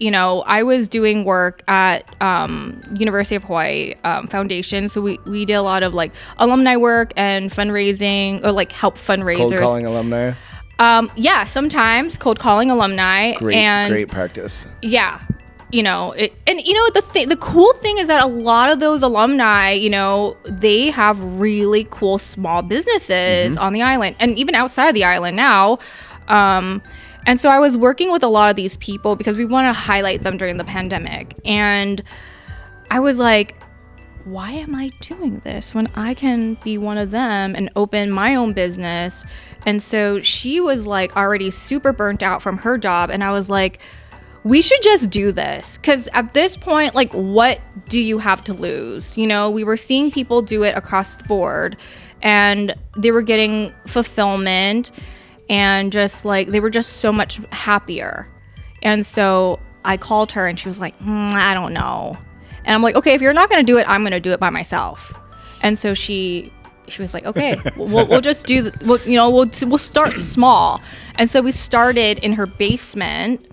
I was doing work at University of Hawaii Foundation. So we did a lot of like alumni work and fundraising, or like help fundraisers. Cold calling alumni? Yeah, sometimes cold calling alumni. Great practice. Yeah. The cool thing is that a lot of those alumni, they have really cool small businesses on the island and even outside the island now. And so I was working with a lot of these people because we want to highlight them during the pandemic. And I was like, why am I doing this when I can be one of them and open my own business? And so she was like already super burnt out from her job. And I was like, we should just do this. Because at this point, like, what do you have to lose? We were seeing people do it across the board and they were getting fulfillment and just like, they were just so much happier. And so I called her and she was like, I don't know. And I'm like, okay, if you're not going to do it, I'm going to do it by myself. And so she was like, okay, we'll just do, we'll start small. And so we started in her basement.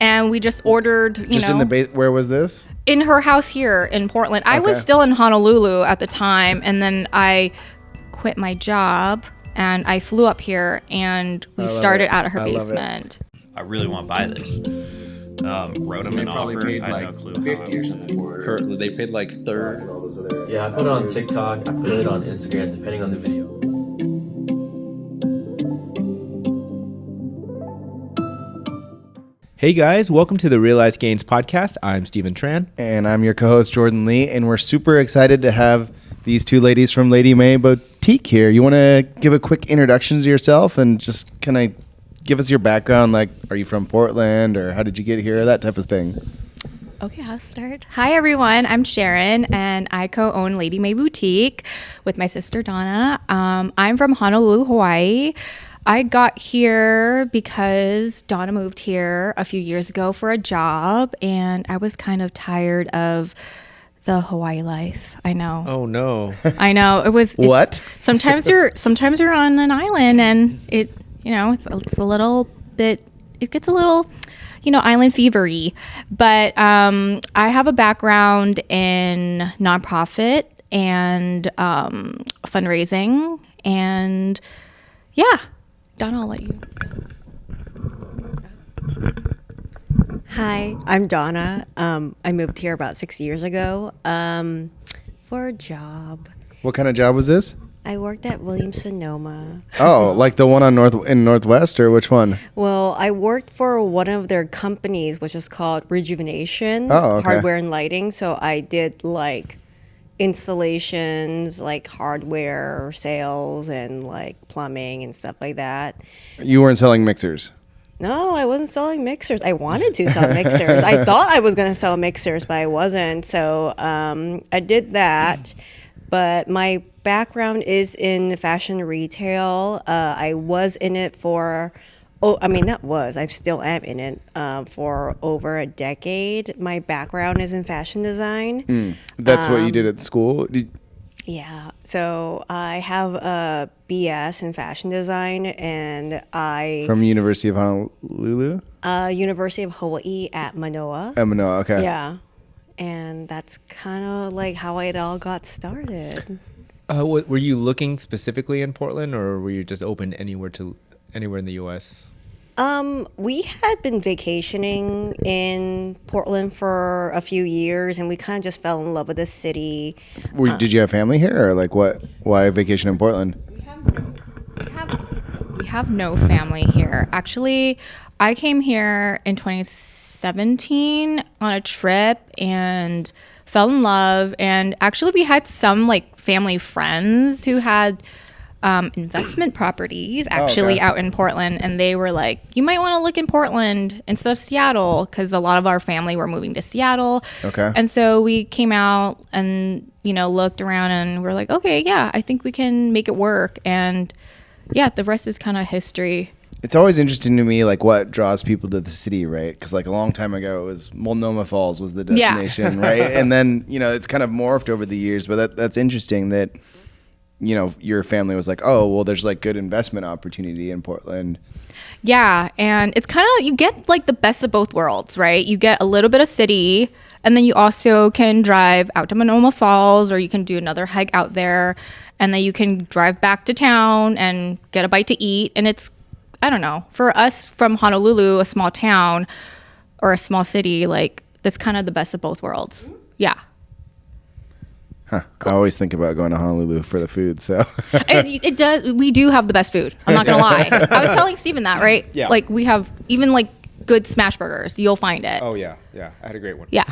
And we just ordered, in the where was this? In her house here in Portland. Okay. I was still in Honolulu at the time. And then I quit my job and I flew up here and we started out of her basement. I really want to buy this. Wrote them an offer. I had no clue 50 or something for it. They paid like 30. Yeah, I put it on TikTok. I put it on Instagram, depending on the video. Hey guys, welcome to the Realized Gains podcast. I'm Stephen Tran. And I'm your co-host Jordan Lee, and we're super excited to have these two ladies from Lady Mae Boutique here. You want to give a quick introduction to yourself and just kind of give us your background, like are you from Portland or how did you get here, that type of thing. Okay, I'll start. Hi everyone, I'm Sharon and I co-own Lady Mae Boutique with my sister Donna. I'm from Honolulu, Hawaii. I got here because Donna moved here a few years ago for a job, and I was kind of tired of the Hawaii life. I know. Oh no. I know. It was what? Sometimes you're on an island, and it's a little bit. It gets a little, island fevery. But I have a background in nonprofit and fundraising, and yeah. Donna, I'll let you. Hi, I'm Donna. I moved here about 6 years ago for a job. What kind of job was this? I worked at Williams-Sonoma. Oh, like the one on in Northwest, or which one? Well, I worked for one of their companies, which is called Rejuvenation, Hardware and Lighting. So I did like installations, like hardware sales and like plumbing and stuff like that. You weren't selling mixers? No, I wasn't selling mixers. I wanted to sell mixers. I thought I was going to sell mixers, but I wasn't. So I did that. But my background is in fashion retail. I was in it for... I still am in it for over a decade. My background is in fashion design. That's what you did at school? Yeah. So I have a BS in fashion design, and From University of Honolulu? University of Hawaii at Manoa. At Manoa, okay. Yeah. And that's kind of like how it all got started. Were you looking specifically in Portland, or were you just open anywhere in the U.S.? We had been vacationing in Portland for a few years, and we kind of just fell in love with the city. Did you have family here, or like what? Why vacation in Portland? We have no family here. Actually, I came here in 2017 on a trip and fell in love. And actually, we had some like family friends who had investment properties out in Portland, and they were like, you might want to look in Portland instead of Seattle, because a lot of our family were moving to Seattle. Okay. And so we came out and looked around, and we're like, okay, yeah, I think we can make it work. And yeah, the rest is kind of history. It's always interesting to me, like, what draws people to the city, right? Because, like, a long time ago, it was Multnomah Falls was the destination, right? And then, it's kind of morphed over the years, but that's interesting that your family was like, oh, well, there's like good investment opportunity in Portland. Yeah, and it's kind of, you get like the best of both worlds, right? You get a little bit of city, and then you also can drive out to Monoma Falls, or you can do another hike out there, and then you can drive back to town and get a bite to eat. And it's, I don't know, for us from Honolulu, a small town or a small city, like that's kind of the best of both worlds. Yeah. Huh. Cool. I always think about going to Honolulu for the food. So it does. We do have the best food. I'm not gonna lie. I was telling Steven that, right? Yeah. Like we have even like good smash burgers. You'll find it. Oh yeah. I had a great one. Yeah.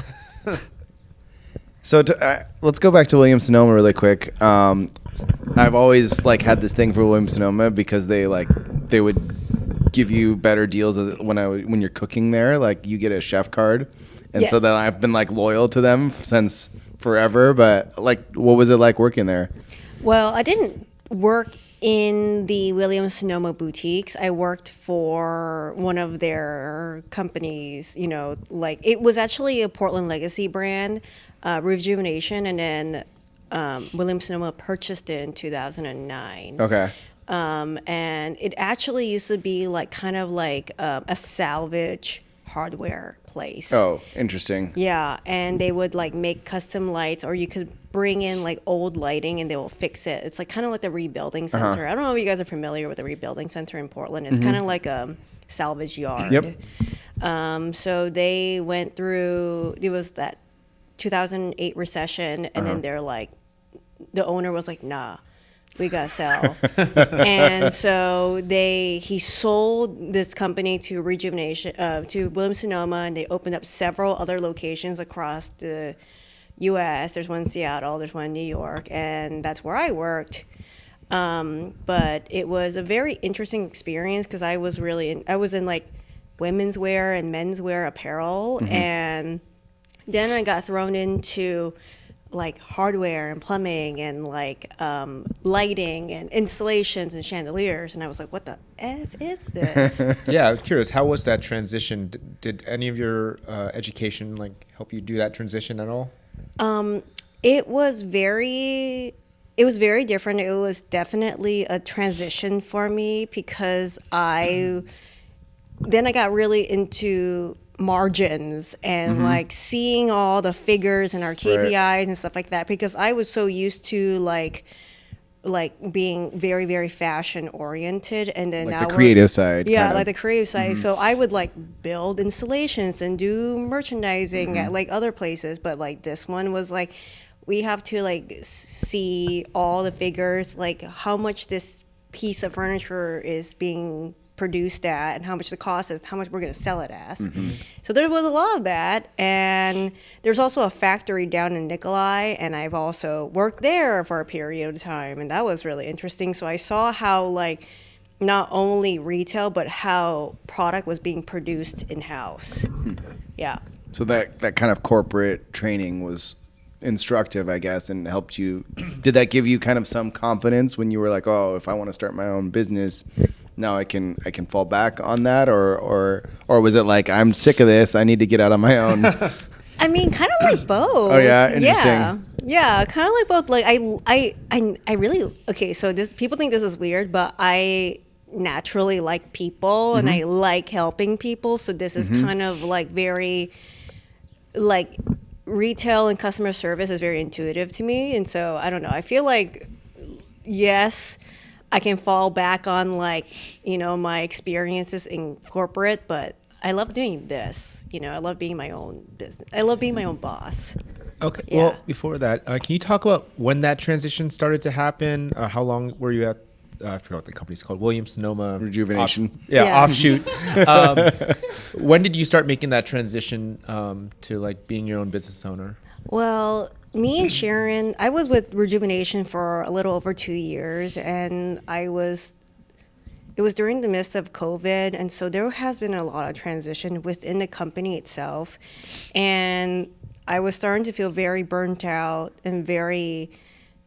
So let's go back to Williams-Sonoma really quick. I've always like had this thing for Williams-Sonoma because they would give you better deals when you're cooking there. Like you get a chef card, and so then I've been like loyal to them since forever. But like, what was it like working there? Well, I didn't work in the Williams-Sonoma boutiques. I worked for one of their companies, like it was actually a Portland legacy brand, Rejuvenation, and then Williams-Sonoma purchased it in 2009. Okay. And it actually used to be like kind of like a salvage hardware place. Oh, interesting. Yeah, and they would like make custom lights, or you could bring in like old lighting and they will fix it. It's like kind of like the rebuilding center. I don't know if you guys are familiar with the rebuilding center in Portland. It's kind of like a salvage yard. Yep. So they went through, it was that 2008 recession, and then they're like, the owner was like, nah, we gotta sell. And so he sold this company to Rejuvenation, to Williams-Sonoma, and they opened up several other locations across the U.S. There's one in Seattle, there's one in New York, and that's where I worked. But it was a very interesting experience because I was in like women's wear and men's wear apparel, and then I got thrown into like hardware and plumbing and like lighting and installations and chandeliers, and I was like, what the F is this? Yeah, I'm curious, how was that transition? Did any of your education like help you do that transition at all? It was very different. It was definitely a transition for me because I got really into margins and like seeing all the figures and our KPIs and stuff like that, because I was so used to like being very, very fashion oriented, and then like the creative side. Yeah, like the creative side. So I would like build installations and do merchandising at like other places, but like this one was like, we have to like see all the figures, like how much this piece of furniture is being produced at and how much the cost is, how much we're going to sell it as. So there was a lot of that, and there's also a factory down in Nikolai, and I've also worked there for a period of time, and that was really interesting. So I saw how like not only retail but how product was being produced in-house. Yeah. So that kind of corporate training was instructive, I guess, and helped you. Did that give you kind of some confidence when you were like, oh, if I want to start my own business, now I can fall back on that, or was it like, I'm sick of this, I need to get out on my own? I mean, kind of like both. Oh yeah, interesting. Yeah, kind of like both. Like I really, okay, so this, people think this is weird, but I naturally like people and I like helping people. So this is kind of like very, like retail and customer service is very intuitive to me. And so I don't know, I feel like, yes, I can fall back on like, my experiences in corporate, but I love doing this. I love being my own business. I love being my own boss. Okay. Yeah. Well, before that, can you talk about when that transition started to happen? How long were you at? I forgot what the company's called. Williams-Sonoma Rejuvenation. Offshoot. When did you start making that transition to like being your own business owner? Well, me and Sharon, I was with Rejuvenation for a little over 2 years, and it was during the midst of COVID, and so there has been a lot of transition within the company itself, and I was starting to feel very burnt out and very,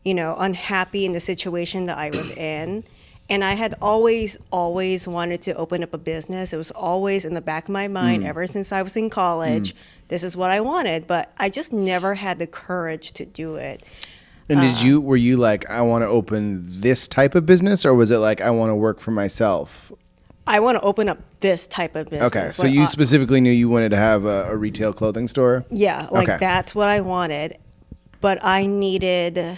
unhappy in the situation that I was in. And I had always wanted to open up a business. It was always in the back of my mind ever since I was in college. This is what I wanted, but I just never had the courage to do it. And were you like, I want to open this type of business, or was it like, I want to work for myself? I want to open up this type of business. Okay, so you specifically knew you wanted to have a retail clothing store? Yeah, that's what I wanted. But I needed...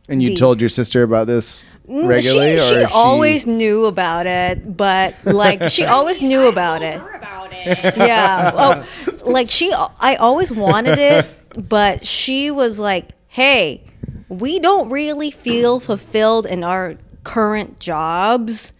And you told your sister about this regularly? She always knew about it, but like she always knew about it. Yeah. I always wanted it, but she was like, hey, we don't really feel fulfilled in our current jobs.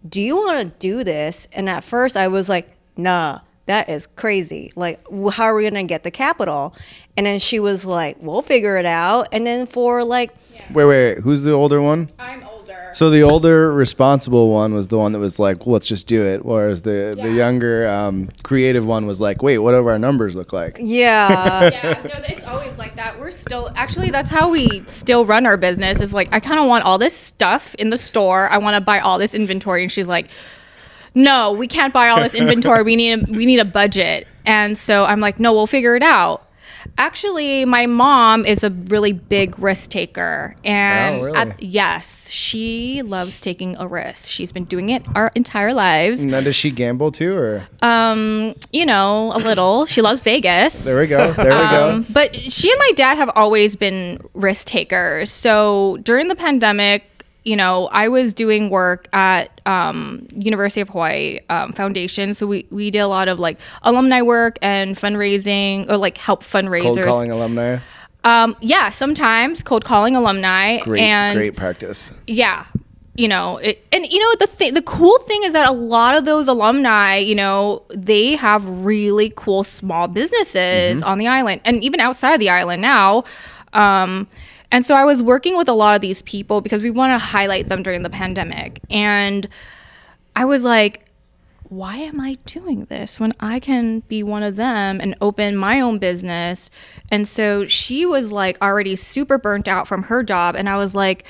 Do you want to do this? And at first I was like, nah, that is crazy. Like, how are we going to get the capital? And then she was like, we'll figure it out. And then for like... Wait. Who's the older one? I'm older. So the older responsible one was the one that was like, well, let's just do it. Whereas the younger creative one was like, wait, what do our numbers look like? Yeah. Yeah, no, it's always like that. We're still, actually, that's how we still run our business. Is like, I kind of want all this stuff in the store. I want to buy all this inventory. And she's like, no, we can't buy all this inventory. We need a budget. And so I'm like, no, we'll figure it out. Actually, my mom is a really big risk taker. And really? yes, she loves taking a risk. She's been doing it our entire lives. Now, does she gamble too, or? A little. She loves Vegas. There we go. But she and my dad have always been risk takers. So during the pandemic, I was doing work at University of Hawaii Foundation. So we did a lot of like alumni work and fundraising, or like help fundraisers. Cold calling alumni? Yeah, sometimes cold calling alumni. Great practice. Yeah. The cool thing is that a lot of those alumni, they have really cool small businesses on the island and even outside the island now. And so I was working with a lot of these people because we want to highlight them during the pandemic. And I was like, why am I doing this when I can be one of them and open my own business? And so she was like already super burnt out from her job. And I was like,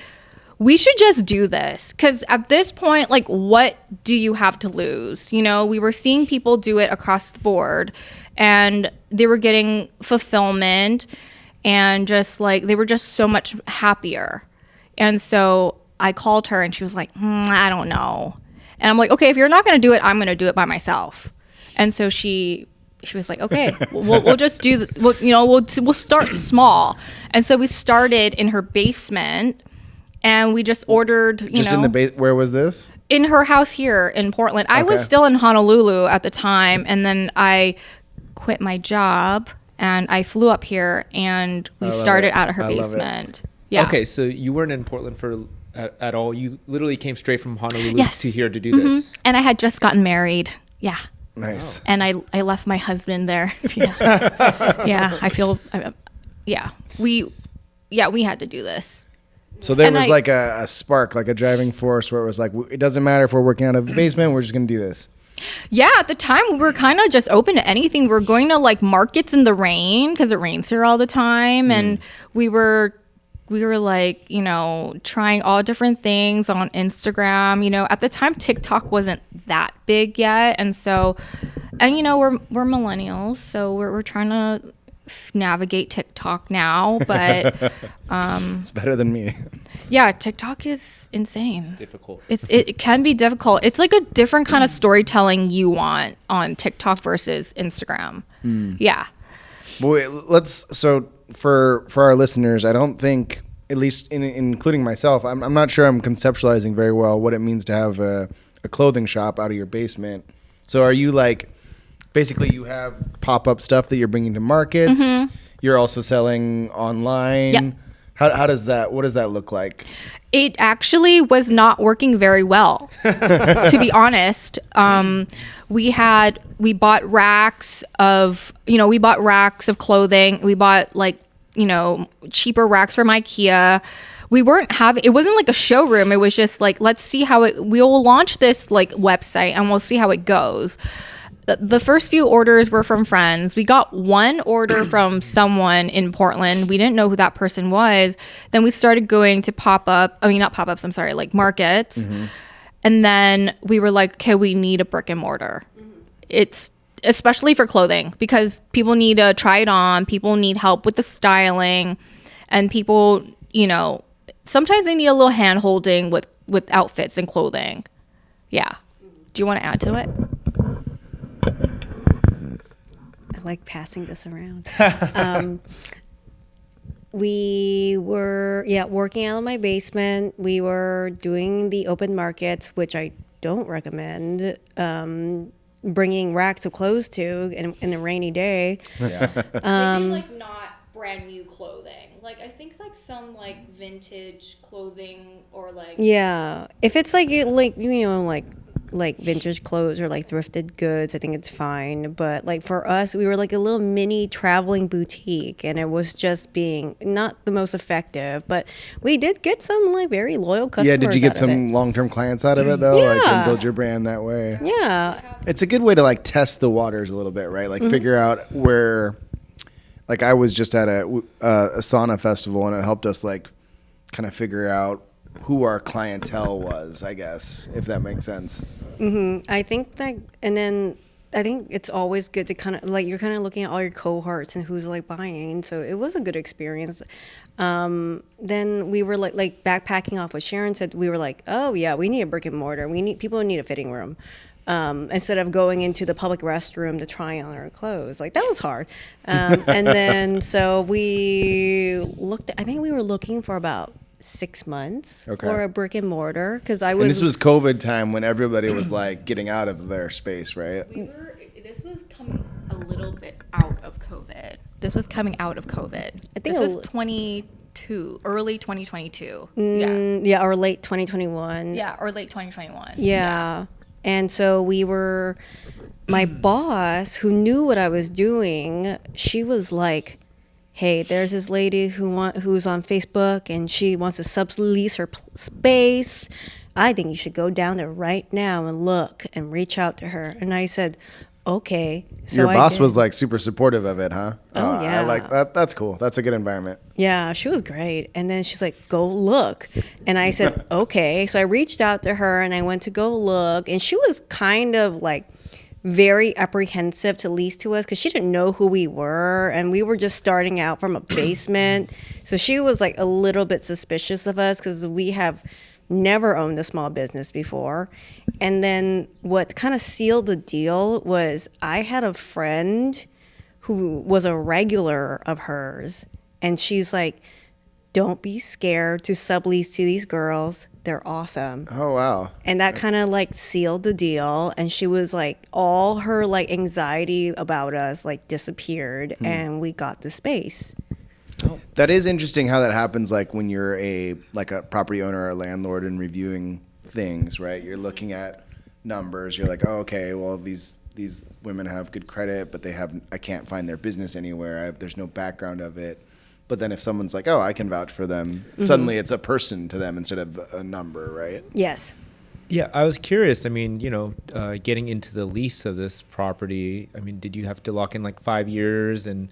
we should just do this. Because at this point, like, what do you have to lose? We were seeing people do it across the board and they were getting fulfillment. And just like, they were just so much happier. And so I called her and she was like, I don't know. And I'm like, okay, if you're not going to do it, I'm going to do it by myself. And so she was like, okay, we'll just do, we'll start small. And so we started in her basement and we just ordered, in the where was this? In her house here in Portland. I was still in Honolulu at the time. And then I quit my job. And I flew up here and we started out of her basement. Yeah. Okay, so you weren't in Portland at all. You literally came straight from Honolulu to here to do this. And I had just gotten married. Yeah. Nice. Wow. And I left my husband there. Yeah. Yeah. I feel. Yeah. We had to do this. So there was like a spark, like a driving force, where it was like, it doesn't matter if we're working out of the basement. We're just gonna do this. Yeah, at the time we were kind of just open to anything. We were going to like markets in the rain because it rains here all the time, and we were like, trying all different things on Instagram. At the time TikTok wasn't that big yet, and so, and we're millennials, so we're trying to navigate TikTok now, but it's better than me. Yeah, TikTok is insane. It's difficult. It can be difficult. It's like a different kind of storytelling you want on TikTok versus Instagram. Yeah. Well, so for our listeners, I don't think, at least including myself, I'm not sure I'm conceptualizing very well what it means to have a clothing shop out of your basement. So are you like, basically you have pop-up stuff that you're bringing to markets. You're also selling online. Yep. What does that look like? It actually was not working very well, to be honest. We bought racks of clothing. We bought cheaper racks from IKEA. It wasn't like a showroom. It was just like, let's see we'll launch this like website and we'll see how it goes. The first few orders were from friends. We got one order from someone in Portland. We didn't know who that person was. Then we started going to like markets. And then we were like, okay, we need a brick-and-mortar. It's especially for clothing because people need to try it on. People need help with the styling, and people you know, sometimes they need a little hand holding with outfits and clothing. Yeah. Do you want to add to it? I like passing this around. We were, working out of my basement. We were doing the open markets, which I don't recommend. Bringing racks of clothes to in a rainy day. Like not brand new clothing. Like I think like some like vintage clothing or like if it's like vintage clothes or like thrifted goods, I think it's fine. But like for us, we were like a little mini traveling boutique, and it was just being not the most effective. But we did get some like very loyal customers. Yeah, did you get some long-term clients out of it though? Yeah. Like and build your brand that way. Yeah. It's a good way to like test the waters a little bit, right? Like figure out where. Like I was just at a sauna festival, and it helped us like kind of figure out who our clientele was, I guess, if that makes sense. I think that, and then I think it's always good to kind of like you're kind of looking at all your cohorts and who's like buying. So it was a good experience. Then we were like backpacking off what Sharon said. We were like, oh yeah, we need a brick and mortar. People need a fitting room. Instead of going into the public restroom to try on our clothes. Like that was hard. And then so I think we were looking for about 6 months for a brick and mortar because I was. And this was COVID time when everybody was like getting out of their space, right? This was coming a little bit out of COVID. This was coming out of COVID. I think this was early 2022. Yeah, or late 2021. Yeah, or late 2021. Yeah. And so my boss who knew what I was doing, she was like, hey, there's this lady who's on Facebook and she wants to sublease her space. I think you should go down there right now and look and reach out to her. And I said, okay. So your boss was like super supportive of it, huh? Oh, yeah. I like that. That's cool. That's a good environment. Yeah, she was great. And then she's like, go look. And I said, okay. So I reached out to her and I went to go look. And she was kind of like very apprehensive to lease to us because she didn't know who we were. And we were just starting out from a basement. So she was like a little bit suspicious of us because we have never owned a small business before. And then what kind of sealed the deal was I had a friend who was a regular of hers, and she's like, don't be scared to sublease to these girls. They're awesome. Oh, wow. And that kind of like sealed the deal. And she was like, all her like anxiety about us like disappeared and we got the space. That is interesting how that happens, like when you're a property owner or a landlord and reviewing things, right? You're looking at numbers. You're like, oh, okay, well, these women have good credit, but I can't find their business anywhere. There's no background of it. But then if someone's like, oh, I can vouch for them, suddenly it's a person to them instead of a number, right? Yes. Yeah, I was curious. I mean, getting into the lease of this property, I mean, did you have to lock in like 5 years and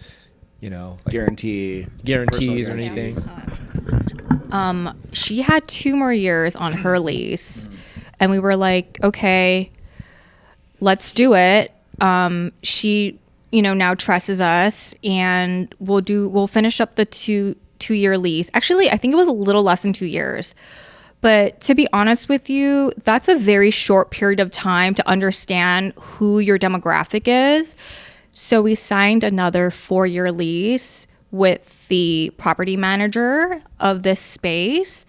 like guarantees or anything? She had 2 more years on her lease, and we were like, okay, let's do it. She, now trusts us, and we'll finish up the two-year lease. Actually, I think it was a little less than 2 years. But to be honest with you, that's a very short period of time to understand who your demographic is. So we signed another 4-year lease with the property manager of this space.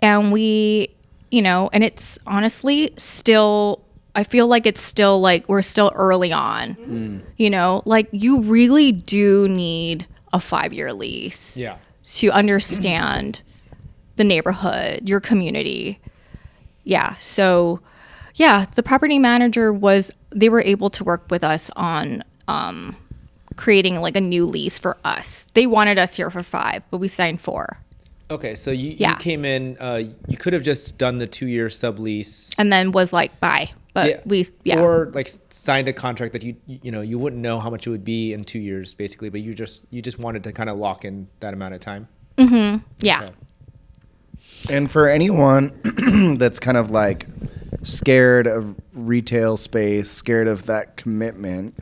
And we, and it's honestly still, I feel like it's still like we're still early on. Like you really do need a 5-year lease to understand the neighborhood, your community. Yeah. So the property manager they were able to work with us on creating like a new lease for us. They wanted us here for 5, but we signed 4. Okay, so you came in, you could have just done the 2-year sublease. And then was like, bye. But Or like signed a contract that you wouldn't know how much it would be in 2 years basically, but you just wanted to kind of lock in that amount of time. Yeah. Okay. And for anyone that's kind of like scared of retail space, scared of that commitment,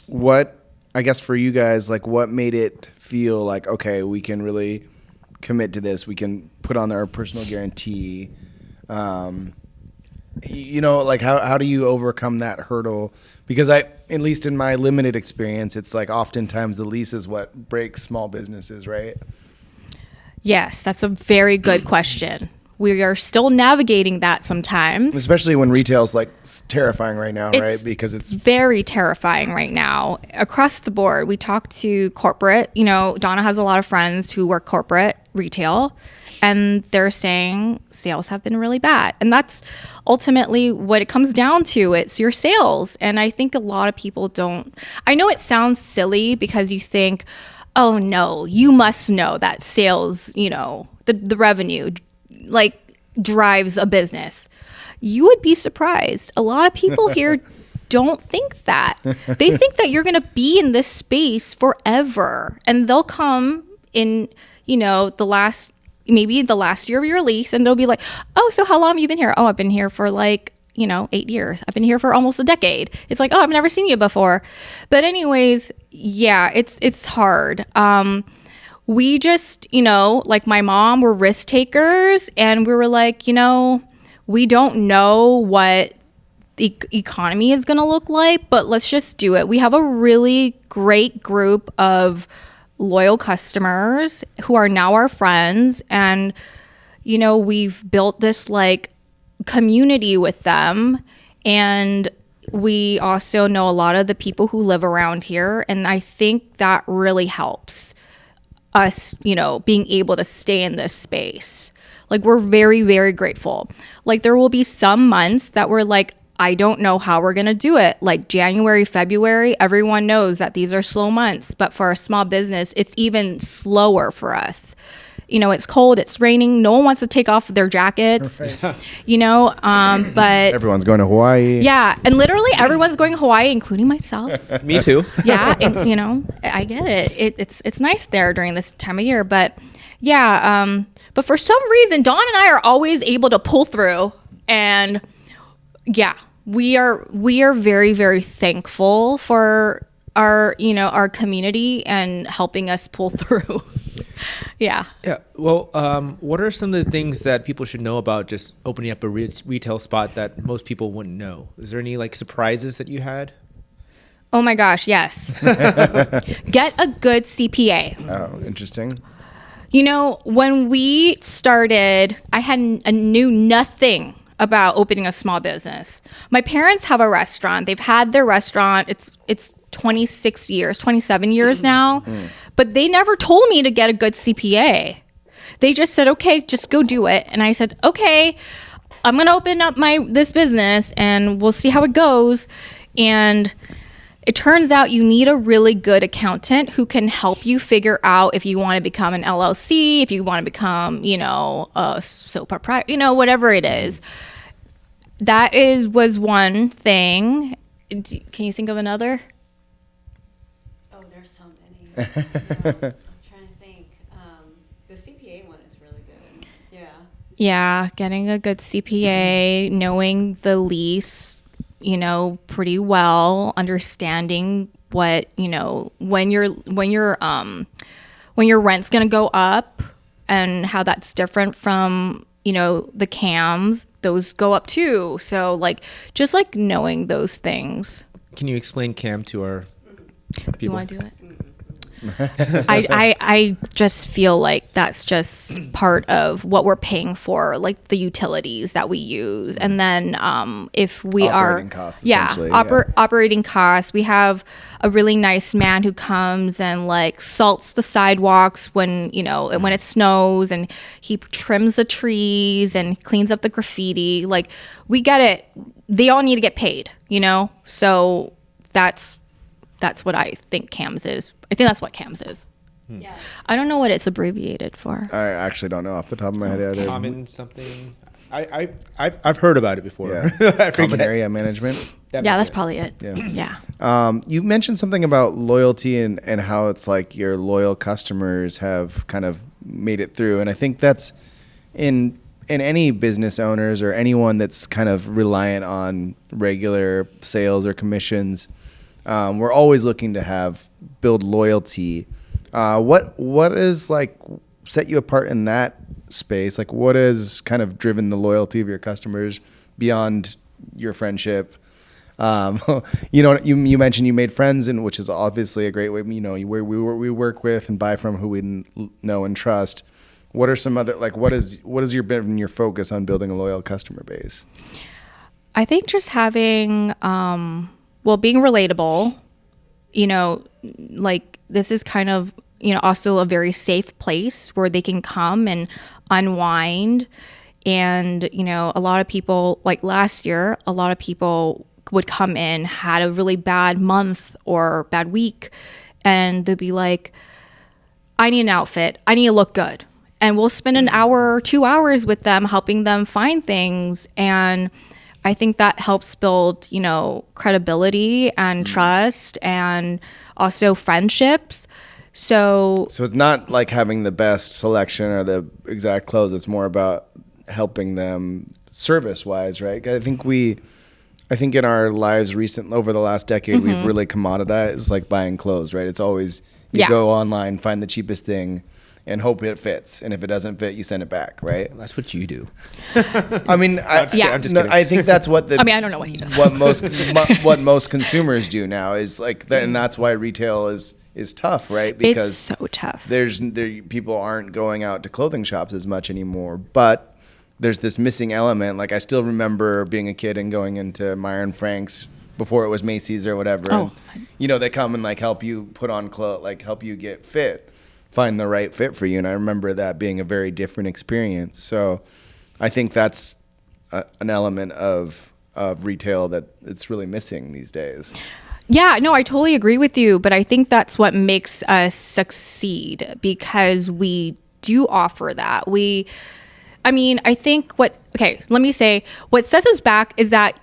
what, I guess for you guys, like what made it feel like, okay, we can really commit to this, we can put on our personal guarantee. You know, like how do you overcome that hurdle? Because at least in my limited experience, it's like oftentimes the lease is what breaks small businesses, right? Yes, that's a very good question. We are still navigating that sometimes. Especially when retail's like terrifying right now, right? Because it's very terrifying right now across the board. We talk to corporate, you know, Donna has a lot of friends who work corporate retail, and they're saying sales have been really bad. And that's ultimately what it comes down to. It's your sales. And I think a lot of people I know it sounds silly because you think, oh no, you must know that sales, you know, the revenue like drives a business. You would be surprised. A lot of people here don't think that. They think that you're going to be in this space forever, and they'll come in, you know, maybe the last year of your lease, and they'll be like, oh, so how long have you been here? Oh, I've been here for like, you know, 8 years. I've been here for almost a decade. It's like, oh, I've never seen you before. But anyways, yeah, it's hard. We just, you know, like my mom, we're risk takers, and we were like, you know, we don't know what the economy is going to look like, but let's just do it. We have a really great group of loyal customers who are now our friends, and, you know, we've built this like community with them, and we also know a lot of the people who live around here, and I think that really helps us, you know, being able to stay in this space. Like, we're very, very grateful. Like, there will be some months that we're like, I don't know how we're going to do it. Like January, February, everyone knows that these are slow months, but for a small business, it's even slower for us. You know, it's cold, it's raining. No one wants to take off their jackets, you know, but everyone's going to Hawaii. Yeah. And literally everyone's going to Hawaii, including myself. Me too. Yeah. And, you know, I get it. It's nice there during this time of year, but yeah. But for some reason, Dawn and I are always able to pull through, and yeah, we are very, very thankful for our, you know, our community and helping us pull through. Yeah. Well, what are some of the things that people should know about just opening up a retail spot that most people wouldn't know? Is there any like surprises that you had? Oh my gosh, yes. Get a good CPA. Oh, interesting. You know, when we started, I knew nothing about opening a small business. My parents have a restaurant. They've had their restaurant. It's 27 years now, but they never told me to get a good CPA. They just said, okay, just go do it. And I said, okay, I'm going to open up this business and we'll see how it goes. And it turns out you need a really good accountant who can help you figure out if you want to become an LLC, if you want to become, you know, a sole proprietor, you know, whatever it is. That was one thing. Can you think of another? Oh, there's so many. I'm trying to think. The CPA one is really good. Yeah. Yeah, getting a good CPA, knowing the lease, you know, pretty well, understanding what, you know, when your rent's gonna go up and how that's different from, you know, the CAMs, those go up too. So like, just like knowing those things. Can you explain CAM to our people? You want to do it? I just feel like that's just part of what we're paying for, like the utilities that we use. And then if we operating costs, operating costs, we have a really nice man who comes and like salts the sidewalks when, you know, when it snows, and he trims the trees and cleans up the graffiti. Like, we get it. They all need to get paid, you know? So that's what I think CAMS is. I think that's what CAMS is. Yeah. I don't know what it's abbreviated for. I actually don't know off the top of my head either. Common something. I've heard about it before. Yeah. Common area management. That's probably it. Yeah. You mentioned something about loyalty and how it's like your loyal customers have kind of made it through. And I think that's in any business owners or anyone that's kind of reliant on regular sales or commissions. We're always looking to build loyalty. What is like set you apart in that space? Like, what has kind of driven the loyalty of your customers beyond your friendship? You mentioned you made friends, and which is obviously a great way. We work with and buy from who we know and trust. What are some other, like, what is been your focus on building a loyal customer base? I think just having, being relatable, like this is kind of, also a very safe place where they can come and unwind. And, a lot of people, like last year, a lot of people would come in, had a really bad month or bad week, and they'd be like, I need an outfit. I need to look good. And we'll spend an hour or 2 hours with them, helping them find things. And I think that helps build, credibility and trust, and also friendships. So it's not like having the best selection or the exact clothes. It's more about helping them service-wise, right? I think in our lives over the last decade, we've really commoditized like buying clothes, right? It's always you go online, find the cheapest thing, and hope it fits. And if it doesn't fit, you send it back, right? That's what you do. I mean, I'm just kidding. I think that's what I don't know what he does. What most consumers do now is like, and that's why retail is tough, right? Because it's so tough. People aren't going out to clothing shops as much anymore, but there's this missing element. Like, I still remember being a kid and going into Meyer and Frank's before it was Macy's or whatever. Oh. And, they come and like help you put on clothes, like help you get fit, find the right fit for you. And I remember that being a very different experience. So I think that's an element of retail that it's really missing these days. Yeah, no, I totally agree with you. But I think that's what makes us succeed, because we do offer that. I think what sets us back is that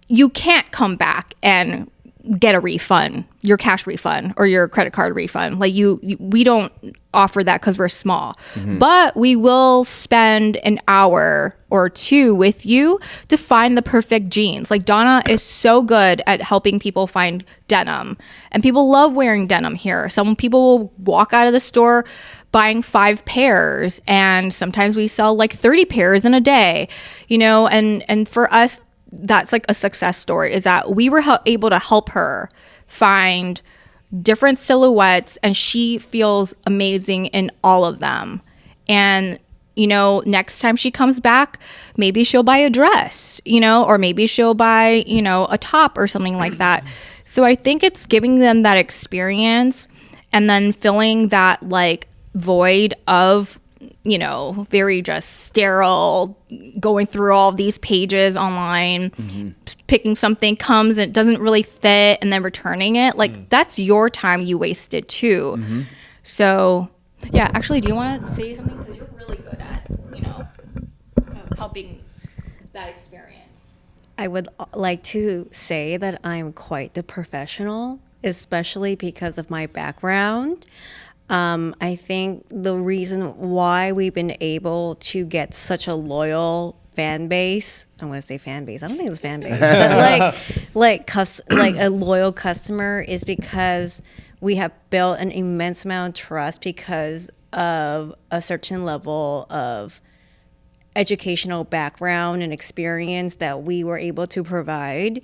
you can't come back and get a refund, your cash refund or your credit card refund. Like we don't offer that because we're small, but we will spend an hour or two with you to find the perfect jeans. Like Donna is so good at helping people find denim, and people love wearing denim here. Some people will walk out of the store buying 5 pairs, and sometimes we sell like 30 pairs in a day, and for us, that's like a success story, is that we were able to help her find different silhouettes, and she feels amazing in all of them. And next time she comes back, maybe she'll buy a dress, or maybe she'll buy, a top or something like that. So I think it's giving them that experience, and then filling that like void of very just sterile, going through all these pages online, picking something, comes and it doesn't really fit, and then returning it. Like that's your time you wasted too. So yeah, actually, do you want to say something? Because you're really good at helping that experience. I would like to say that I'm quite the professional, especially because of my background. I think the reason why we've been able to get such a loyal fan base, I'm going to say fan base, I don't think it's fan base, but like a loyal customer, is because we have built an immense amount of trust because of a certain level of educational background and experience that we were able to provide.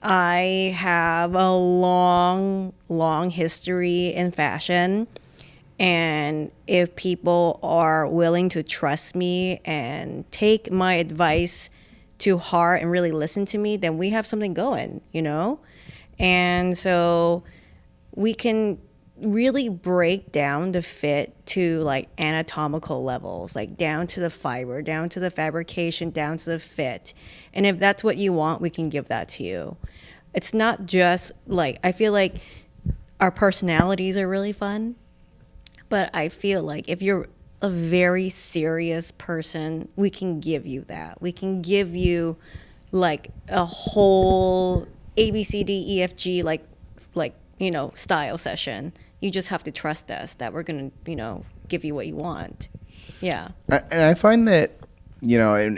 I have a long history in fashion, and if people are willing to trust me and take my advice to heart and really listen to me, then we have something going, And so we can really break down the fit to like anatomical levels, like down to the fiber, down to the fabrication, down to the fit. And if that's what you want, we can give that to you. It's not just like, I feel like our personalities are really fun, but I feel like if you're a very serious person, we can give you that. We can give you like a whole ABCDEFG style session. You just have to trust us that we're going to, give you what you want. Yeah. And I find that, and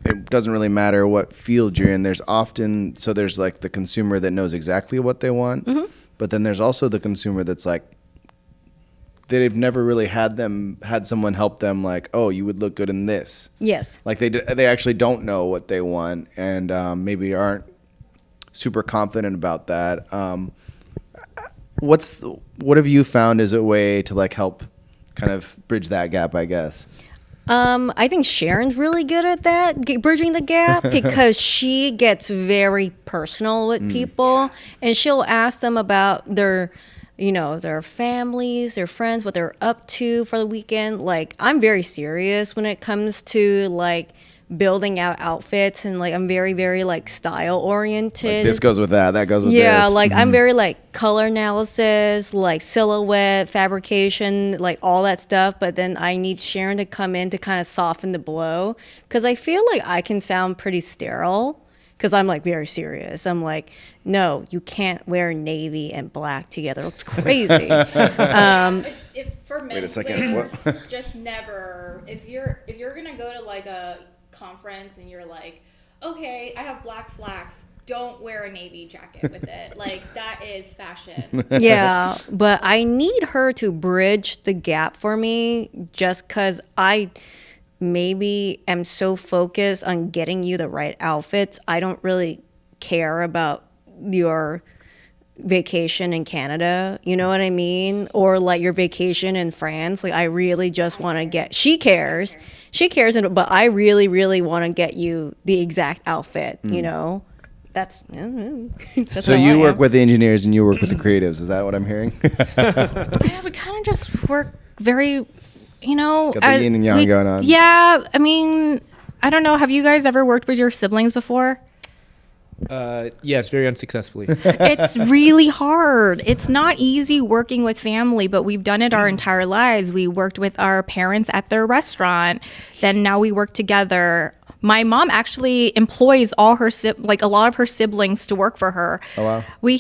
it doesn't really matter what field you're in. There's like the consumer that knows exactly what they want, but then there's also the consumer that's like, they've never really had someone help them, like, oh, you would look good in this. Yes. Like they actually don't know what they want, and maybe aren't super confident about that. What have you found as a way to like help kind of bridge that gap, I guess? I think Sharon's really good at that, bridging the gap, because she gets very personal with people, and she'll ask them about their families, their friends, what they're up to for the weekend. Like, I'm very serious when it comes to like building out outfits, and like I'm very, very like style oriented. Like, this goes with that goes with this. Yeah, like I'm very like color analysis, like silhouette, fabrication, like all that stuff. But then I need Sharon to come in to kind of soften the blow, because I feel like I can sound pretty sterile, because I'm like very serious. I'm like, no, you can't wear navy and black together. It looks crazy. If for men, Wait a second. What? just never. If you're gonna go to like a conference and you're like, okay, I have black slacks, don't wear a navy jacket with it. Like, that is fashion. Yeah, but I need her to bridge the gap for me, just because I maybe am so focused on getting you the right outfits. I don't really care about your vacation in Canada, you know what I mean? Or like your vacation in France. Like, I really just want to get, she cares, but I really, really want to get you the exact outfit, you know? That's So you work with the engineers and you work with the creatives. Is that what I'm hearing? Yeah, we kind of just work very, Got the yin and yang going on. Yeah, I mean, I don't know. Have you guys ever worked with your siblings before? Yes, very unsuccessfully. It's really hard. It's not easy working with family, but we've done it our entire lives. We worked with our parents at their restaurant. Then now we work together. My mom actually employs all her a lot of her siblings to work for her. Oh, wow. We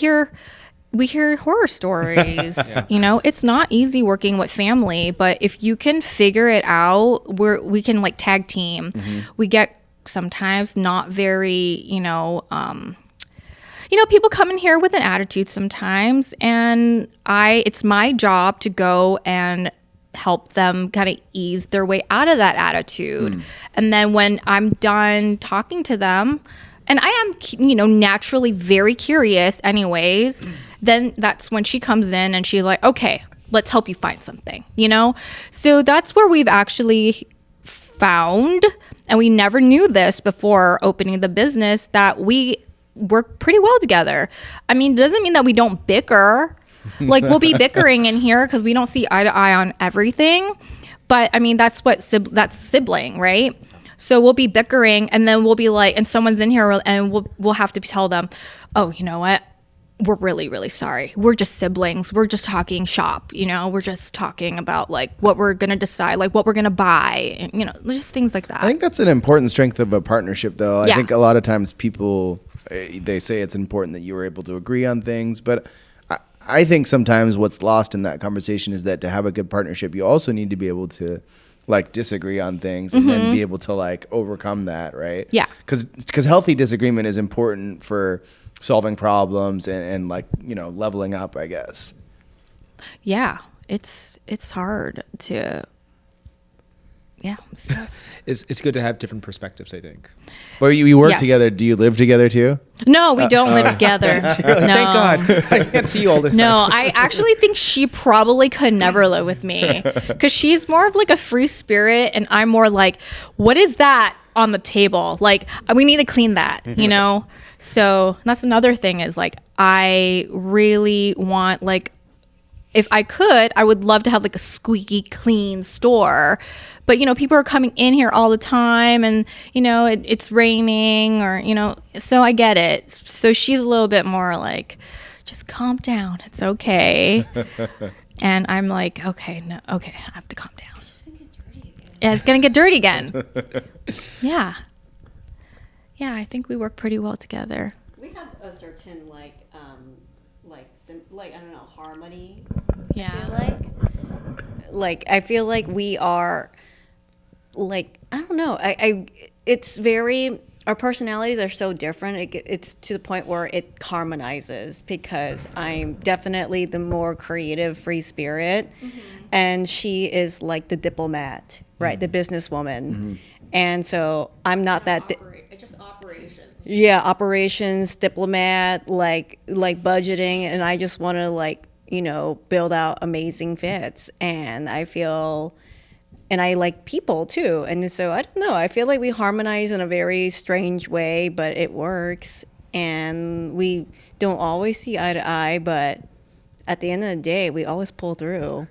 hear horror stories. Yeah. It's not easy working with family, but if you can figure it out, we can like tag team. Mm-hmm. We get sometimes not very, people come in here with an attitude sometimes, and it's my job to go and help them kind of ease their way out of that attitude. And then when I'm done talking to them, and I am, naturally very curious anyways, then that's when she comes in and she's like, okay, let's help you find something, So that's where we've actually found, and we never knew this before opening the business, that we work pretty well together. I mean, it doesn't mean that we don't bicker. Like, we'll be bickering in here because we don't see eye to eye on everything. But I mean, that's sibling, right? So we'll be bickering, and then we'll be like, and someone's in here, and we'll have to tell them, oh, you know what? We're really, really sorry. We're just siblings. We're just talking shop, We're just talking about like what we're going to decide, like what we're going to buy, and, just things like that. I think that's an important strength of a partnership, though. Yeah. I think a lot of times people, they say it's important that you were able to agree on things, but I think sometimes what's lost in that conversation is that to have a good partnership, you also need to be able to like disagree on things and then be able to like overcome that, right? Yeah. Because healthy disagreement is important for solving problems and like, leveling up, I guess. Yeah, it's hard to, yeah. It's good to have different perspectives, I think. But you work Yes. together. Do you live together too? No, we don't live together. No. Thank God. I can't see you all this No, time. I actually think she probably could never live with me, because she's more of like a free spirit, and I'm more like, what is that on the table? Like, we need to clean that, So that's another thing is like, I really want, like, if I could, I would love to have like a squeaky clean store. But, people are coming in here all the time, and, it's raining, or, so I get it. So she's a little bit more like, just calm down. It's okay. And I'm like, okay, I have to calm down. Yeah, it's going to get dirty again. Yeah. Yeah, I think we work pretty well together. We have a certain I don't know, harmony. Yeah. I feel like we are, like, I don't know. It's very our personalities are so different. It's to the point where it harmonizes because I'm definitely the more creative, free spirit, and she is like the diplomat, right? The businesswoman, and so I'm not that. Just operations. Yeah, operations, diplomat, like budgeting, and I just want to build out amazing fits, and I feel. And I like people too. And so I don't know. I feel like we harmonize in a very strange way, but it works. And we don't always see eye to eye, but at the end of the day, we always pull through.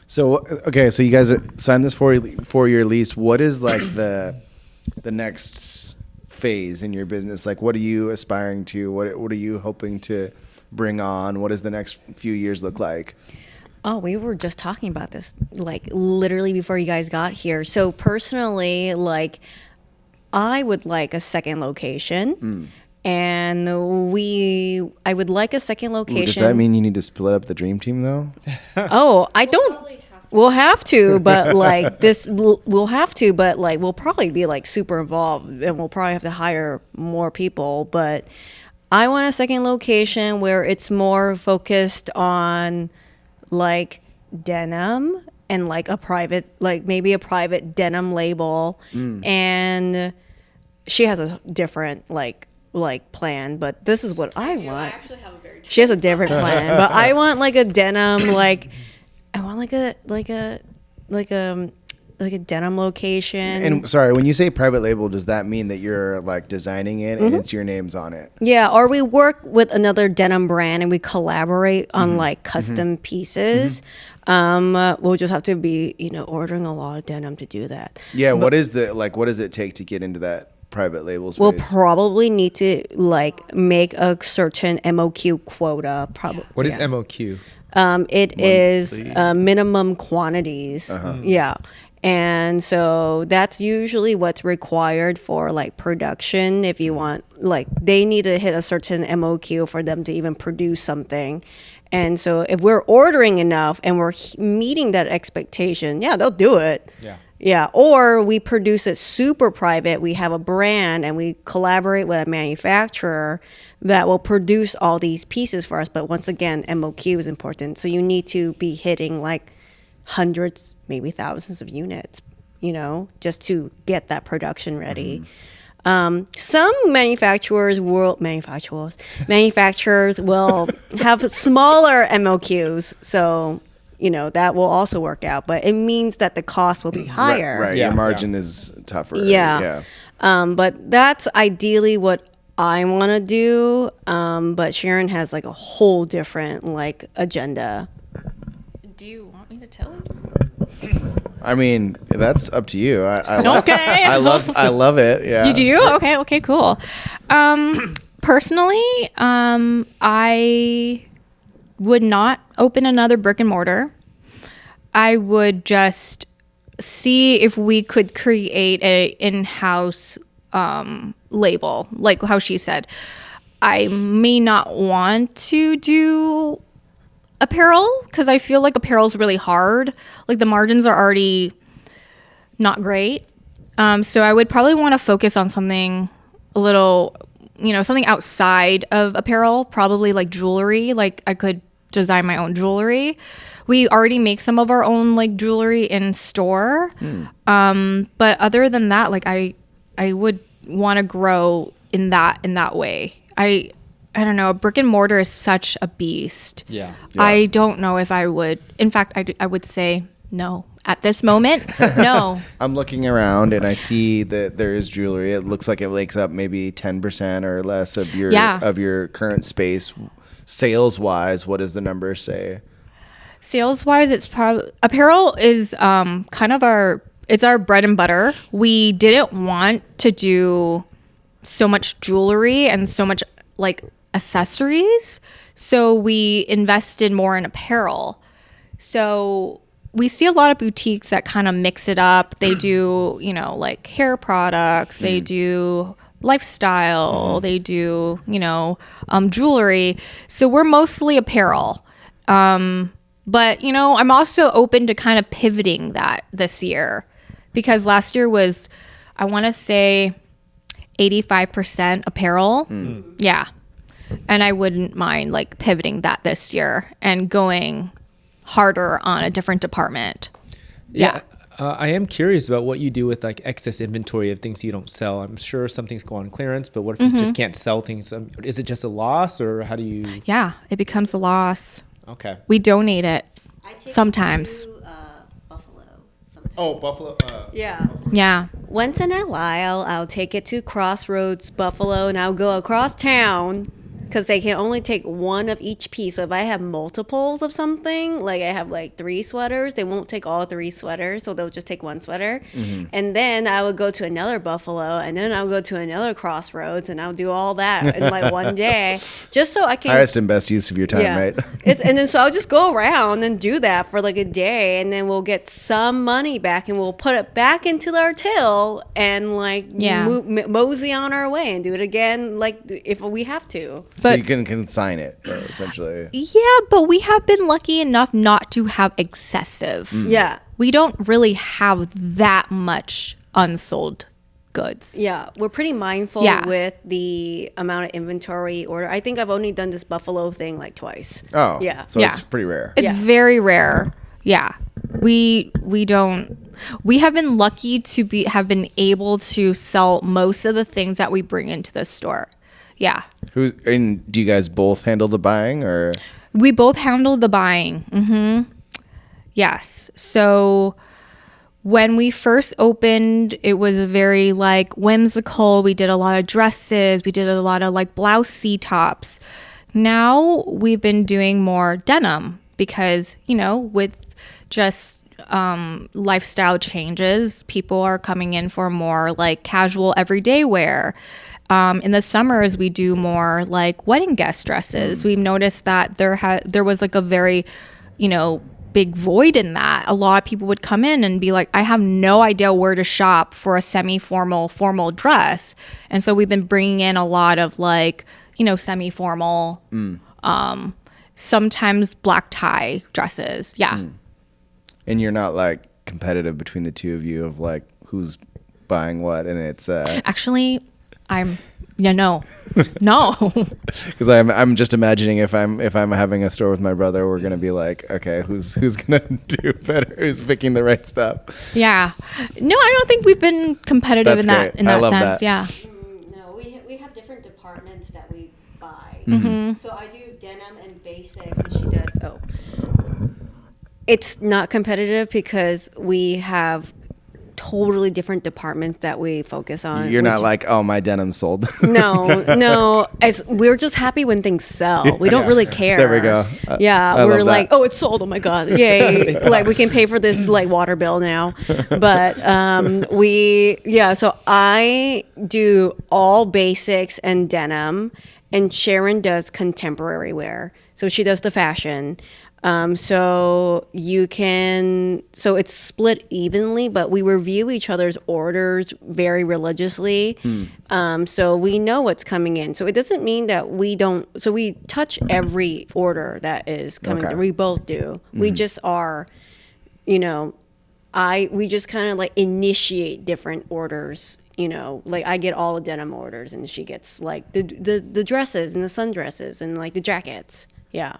So, okay, so you guys signed this 4-year lease. What is like the next phase in your business? Like, what are you aspiring to? What are you hoping to bring on? What does the next few years look like? Oh, we were just talking about this, like literally before you guys got here. So personally, like I would like a second location, and I would like a second location. Ooh, does that mean you need to split up the dream team though? Oh, I don't. We'll have to, but we'll have to, but like we'll probably be like super involved, and we'll probably have to hire more people. But I want a second location where it's more focused on like denim and like maybe a private denim label. And she has a different like plan, but this is what I want. I actually have a very She has a different plan, but I want like a denim I want like a denim location. And sorry, when you say private label, does that mean that you're like designing it and it's your names on it? Yeah, or we work with another denim brand and we collaborate on like custom pieces. We'll just have to be, ordering a lot of denim to do that. Yeah, what does it take to get into that private label space? We'll probably need to like make a certain MOQ quota. What is MOQ? It is minimum quantities. Yeah. And so that's usually what's required for like production. If you want, like they need to hit a certain MOQ for them to even produce something. And so if we're ordering enough and we're meeting that expectation, yeah, they'll do it. Yeah. Yeah. Or we produce it super private. We have a brand and we collaborate with a manufacturer that will produce all these pieces for us. But once again, MOQ is important. So you need to be hitting like hundreds, maybe thousands of units, just to get that production ready. Some manufacturers will have smaller MOQs, so that will also work out. But it means that the cost will be higher. Right. Yeah, Your margin is tougher. Yeah. But that's ideally what I want to do. But Sharon has like a whole different like agenda. Do you want me to tell you? I mean, that's up to you. I love it. Yeah. You do? Okay, cool. Personally, I would not open another brick and mortar. I would just see if we could create a in-house label, like how she said. I may not want to do apparel because I feel like apparel is really hard. Like the margins are already not great. So I would probably want to focus on something a little, something outside of apparel, probably like jewelry. Like I could design my own jewelry. We already make some of our own like jewelry in store. But other than that, like I would want to grow in that way. I don't know. Brick and mortar is such a beast. Yeah. I don't know if I would. In fact, I would say no. At this moment, no. I'm looking around and I see that there is jewelry. It looks like it makes up maybe 10% or less of your current space. Sales wise, what does the number say? Sales wise, it's probably apparel is kind of our bread and butter. We didn't want to do so much jewelry and so much like accessories, so we invested more in apparel. So we see a lot of boutiques that kind of mix it up. They do, like hair products, they do lifestyle, they do, jewelry. So we're mostly apparel. But, I'm also open to kind of pivoting that this year because last year was, I want to say 85% apparel. Yeah. And I wouldn't mind like pivoting that this year and going harder on a different department. Yeah. I am curious about what you do with like excess inventory of things you don't sell. I'm sure some things go on clearance, but what if you just can't sell things? Is it just a loss, or how do you? Yeah, it becomes a loss. Okay. We donate it I take sometimes. it to, Buffalo. Sometimes. Oh, Buffalo. Yeah. Yeah. Once in a while, I'll take it to Crossroads, Buffalo, and I'll go across town because they can only take one of each piece. So if I have multiples of something, like I have like 3 sweaters, they won't take all 3 sweaters, so they'll just take 1 sweater. And then I would go to another Buffalo, and then I'll go to another Crossroads, and I'll do all that in like one day, just so I can. Highest and best use of your time, right? And then so I'll just go around and do that for like a day, and then we'll get some money back, and we'll put it back into our till and like mosey on our way and do it again, like if we have to. So you can consign it, essentially. Yeah, but we have been lucky enough not to have excessive. Yeah. We don't really have that much unsold goods. Yeah, we're pretty mindful with the amount of inventory order. I think I've only done this Buffalo thing like twice. Oh, yeah. So it's pretty rare. It's very rare. Yeah. We have been lucky to have been able to sell most of the things that we bring into the store. Yeah. And do you guys both handle the buying, or? We both handle the buying. Yes. So when we first opened, it was very like whimsical. We did a lot of dresses. We did a lot of like blousey tops. Now we've been doing more denim because, you know, with just lifestyle changes, people are coming in for more like casual everyday wear. In the summers, we do more like wedding guest dresses. We've noticed that there was like a very, you know, big void in that. A lot of people would come in and be like, I have no idea where to shop for a semi-formal, formal dress. And so we've been bringing in a lot of like, you know, semi-formal, sometimes black tie dresses. Yeah. And you're not like competitive between the two of you of like who's buying what, and it's Actually, no. because I'm just imagining if I'm having a store with my brother, we're gonna be like, okay, who's gonna do better? Who's picking the right stuff? Yeah. No, I don't think we've been competitive in that sense. That. Yeah. No, we have different departments that we buy. So I do denim and basics, and she does. It's not competitive because we have totally different departments that we focus on. You're not like, oh, my denim's sold. No. As we're just happy when things sell. We don't really care. There we go. We're like, oh, it's sold. Oh my god, yay! Like we can pay for this like water bill now. But So I do all basics and denim, and Sharon does contemporary wear. So she does the fashion. So it's split evenly, but we review each other's orders very religiously. So we know what's coming in. So it doesn't mean that we don't, so we touch every order that is coming through. We both do. We just are, you know, we just kind of like initiate different orders. You know, like I get all the denim orders and she gets like the dresses and the sundresses and like the jackets. Yeah.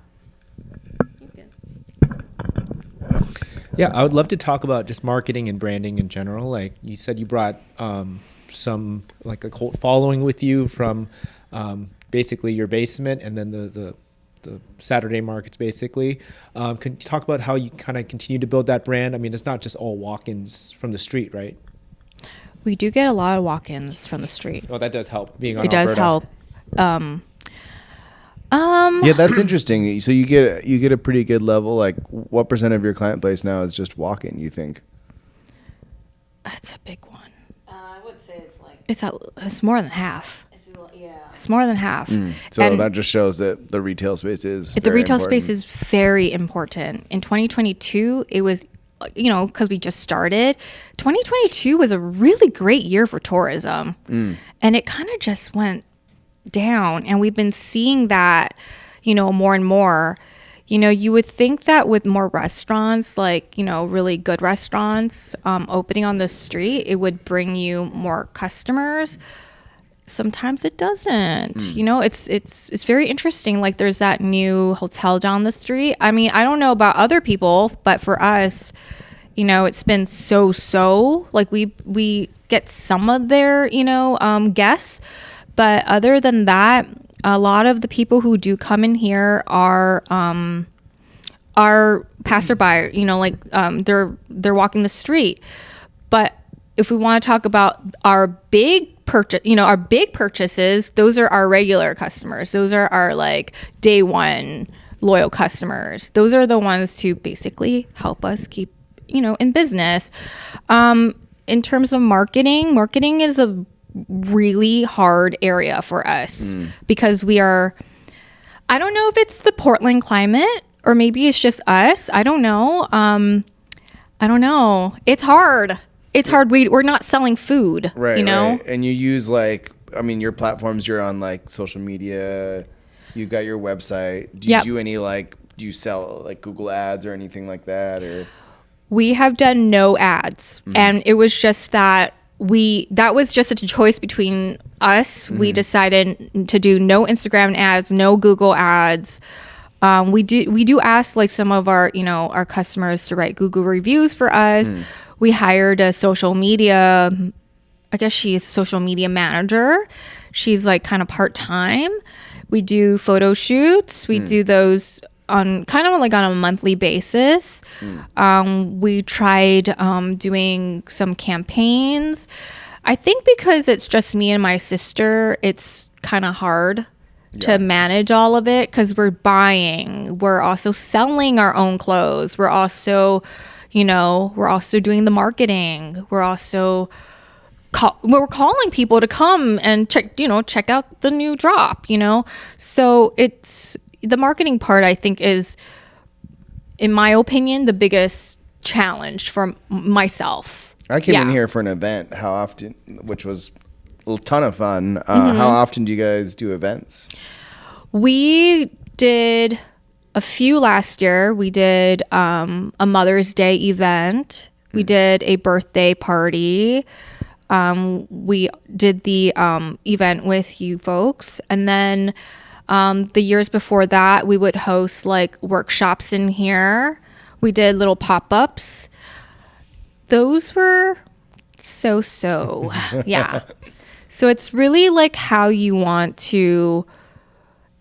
Yeah, I would love to talk about just marketing and branding in general. Like you said, you brought some like a cult following with you from basically your basement and then the Saturday markets basically. Could you talk about how you kind of continue to build that brand? I mean, it's not just all walk-ins from the street, right? We do get a lot of walk-ins from the street. Oh, that does help. Being on It does help. Yeah, that's interesting. So you get a pretty good level. Like, what % of your client base now is just walk-in, you think? That's a big one. I would say it's like It's more than half. yeah. It's more than half. So And that just shows that the retail space is the very retail important. space is very important. In 2022, it was, you know, because we just started. 2022 was a really great year for tourism, and it kind of just went down. And we've been seeing that, you know, more and more. You know, you would think that with more restaurants, like, you know, really good restaurants opening on the street, it would bring you more customers. sometimes it doesn't. You know, it's very interesting. Like there's that new hotel down the street. I mean, I don't know about other people, but for us, you know, it's been so like we get some of their, you know, guests, but other than that, a lot of the people who do come in here are passerby, you know, like they're walking the street. But if we want to talk about our big purchases, those are our regular customers. Those are our like day one loyal customers. Those are the ones to basically help us keep, you know, in business. In terms of marketing is a really hard area for us because I don't know if it's the Portland climate or maybe it's just us. I don't know. It's hard. We're not selling food, right? You know, right. And you use like, I mean, your platforms. You're on like social media. You got your website. Do you do any like? Do you sell like Google ads or anything like that? Or we have done no ads, and it was just that was just a choice between us. We decided to do no Instagram ads, no Google ads. We do ask like some of our, you know, our customers to write Google reviews for us. We hired a social media, I guess she's a social media manager. She's like kind of part-time. We do photo shoots. We do those on kind of like on a monthly basis. We tried doing some campaigns. I think because it's just me and my sister, it's kind of hard to manage all of it because we're buying. We're also selling our own clothes. We're also, you know, doing the marketing. We're also we're calling people to come and check out the new drop, you know? So it's the marketing part, I think, is, in my opinion, the biggest challenge for myself. I came in here for an event. How often? Which was a ton of fun. How often do you guys do events? We did a few last year. We did a Mother's Day event. We did a birthday party. We did the event with you folks. And then the years before that, we would host like workshops in here. We did little pop-ups. Those were so. Yeah. So it's really like how you want to,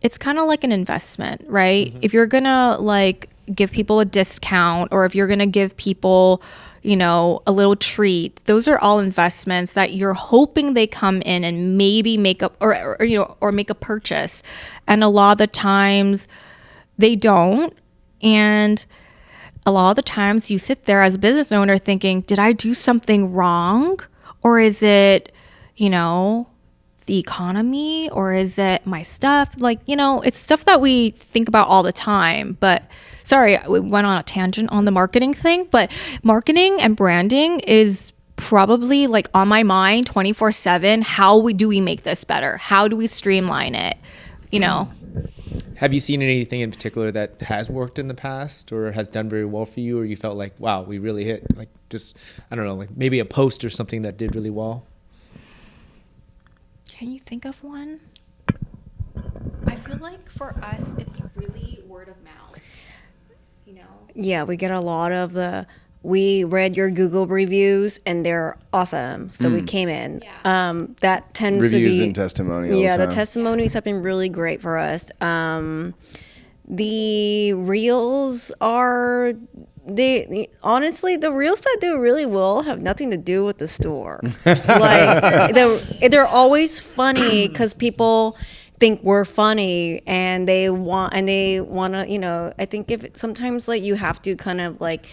it's kind of like an investment, right? If you're going to like give people a discount or if you're going to give people, you know, a little treat, those are all investments that you're hoping they come in and maybe make up or make a purchase. And a lot of the times they don't. And a lot of the times you sit there as a business owner thinking, did I do something wrong? Or is it, you know, the economy, or is it my stuff? Like, you know, it's stuff that we think about all the time. But sorry, we went on a tangent on the marketing thing, but marketing and branding is probably like on my mind 24/7. How do we make this better? How do we streamline it? You know? Have you seen anything in particular that has worked in the past or has done very well for you, or you felt like, wow, we really hit, like, just, I don't know, like maybe a post or something that did really well? Can you think of one? I feel like for us, it's really word of mouth, you know? Yeah, we get a lot of we read your Google reviews and they're awesome. So we came in. Yeah. That tends to be. Reviews and testimonials. Yeah, the testimonies have been really great for us. The reels are. Honestly, the reels that do really well have nothing to do with the store. Like they're always funny because people think we're funny and they want to, you know, I think sometimes like you have to kind of like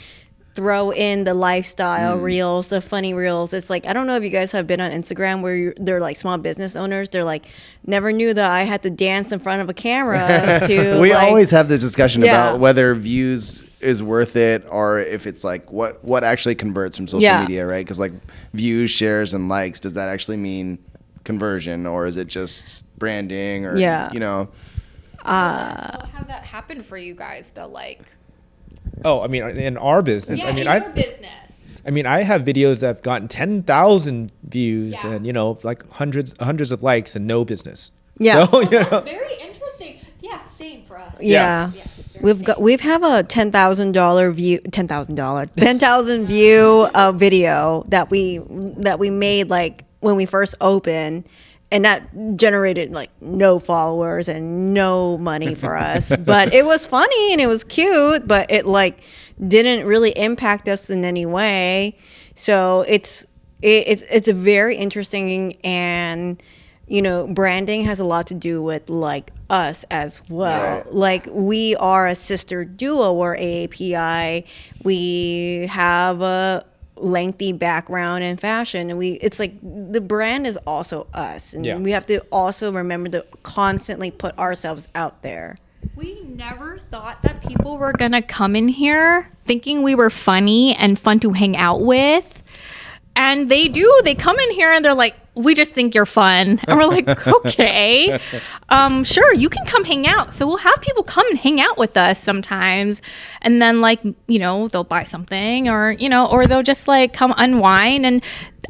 throw in the lifestyle reels, the funny reels. It's like, I don't know if you guys have been on Instagram where they're like small business owners. They're like, never knew that I had to dance in front of a camera to. We always have this discussion about whether views is worth it or if it's like what actually converts from social media, right? Because like views, shares, and likes, does that actually mean conversion or is it just branding or you know? How has that happened for you guys though? Like, oh, I mean, in our business, yeah, I mean, in your business. I mean, I have videos that have gotten 10,000 views and, you know, like hundreds of likes and no business. Yeah. So, you know. That's very interesting. Yeah, same for us. Yeah. We've have a $10,000 view video that we made like when we first opened, and that generated like no followers and no money for us. But it was funny and it was cute, but it like didn't really impact us in any way. So it's very interesting, and you know, branding has a lot to do with like us as well. Right. Like we are a sister duo, or AAPI. We have a lengthy background in fashion, and it's like the brand is also us, and we have to also remember to constantly put ourselves out there. We never thought that people were gonna come in here thinking we were funny and fun to hang out with, and they come in here and they're like, we just think you're fun. And we're like, okay, sure, you can come hang out. So we'll have people come and hang out with us sometimes. And then like, you know, they'll buy something, or, you know, or they'll just like come unwind. And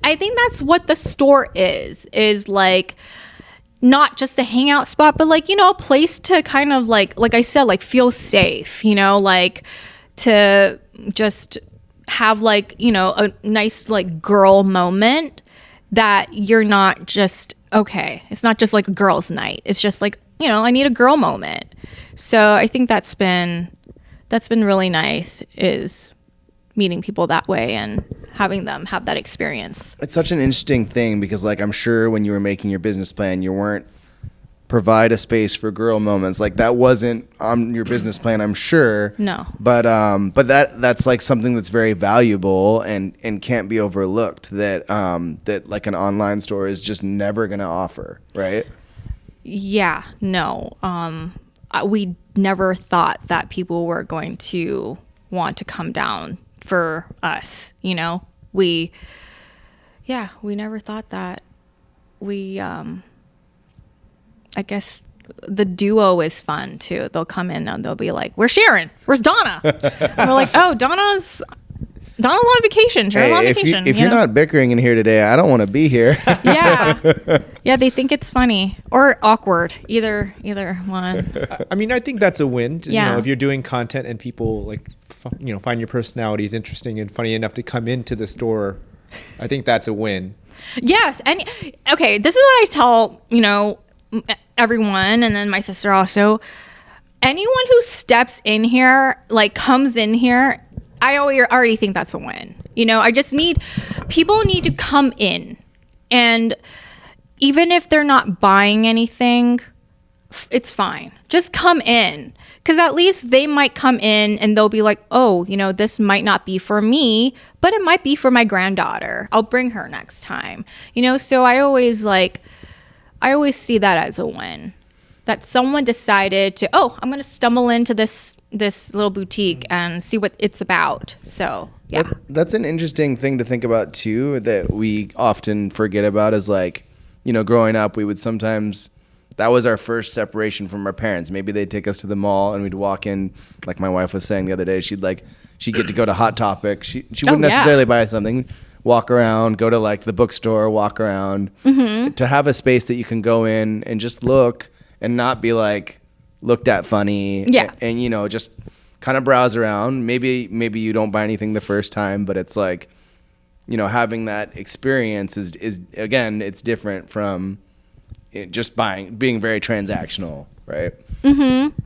I think that's what the store is like, not just a hangout spot, but like, you know, a place to kind of like I said, like feel safe, you know, like to just have like, you know, a nice like girl moment. That you're not just, okay, it's not just like a girl's night. It's just like, you know, I need a girl moment. So I think that's been really nice, is meeting people that way and having them have that experience. It's such an interesting thing because like I'm sure when you were making your business plan, you weren't provide a space for girl moments. Like that wasn't on your business plan, I'm sure. No. But that's like something that's very valuable and can't be overlooked, that that like an online store is just never going to offer, right? Yeah, no. We never thought that people were going to want to come down for us, you know? We never thought that. I guess the duo is fun too. They'll come in and they'll be like, "Where's Sharon? Where's Donna?" And we're like, "Oh, Donna's on vacation. Sharon's on vacation." If you're not bickering in here today, I don't want to be here. Yeah, they think it's funny or awkward. Either one. I mean, I think that's a win. Yeah. You know, if you're doing content and people like, you know, find your personalities interesting and funny enough to come into the store, I think that's a win. Yes, and okay, this is what I tell, you know, everyone, and then my sister also. Anyone who steps in here, like comes in here, I already think that's a win. You know, people need to come in, and even if they're not buying anything, it's fine. Just come in, because at least they might come in and they'll be like, oh, you know, this might not be for me, but it might be for my granddaughter. I'll bring her next time. You know, so I always see that as a win. That someone decided to, I'm going to stumble into this little boutique and see what it's about. So, yeah. That's an interesting thing to think about, too, that we often forget about, is like, you know, growing up, we would sometimes, that was our first separation from our parents. Maybe they'd take us to the mall and we'd walk in, like my wife was saying the other day, she'd get to go to Hot Topic. She wouldn't necessarily buy something. Walk around, go to like the bookstore, walk around, to have a space that you can go in and just look and not be like looked at funny. Yeah. And you know, just kind of browse around. Maybe you don't buy anything the first time, but it's like, you know, having that experience is again, it's different from just being very transactional, right? Mm-hmm.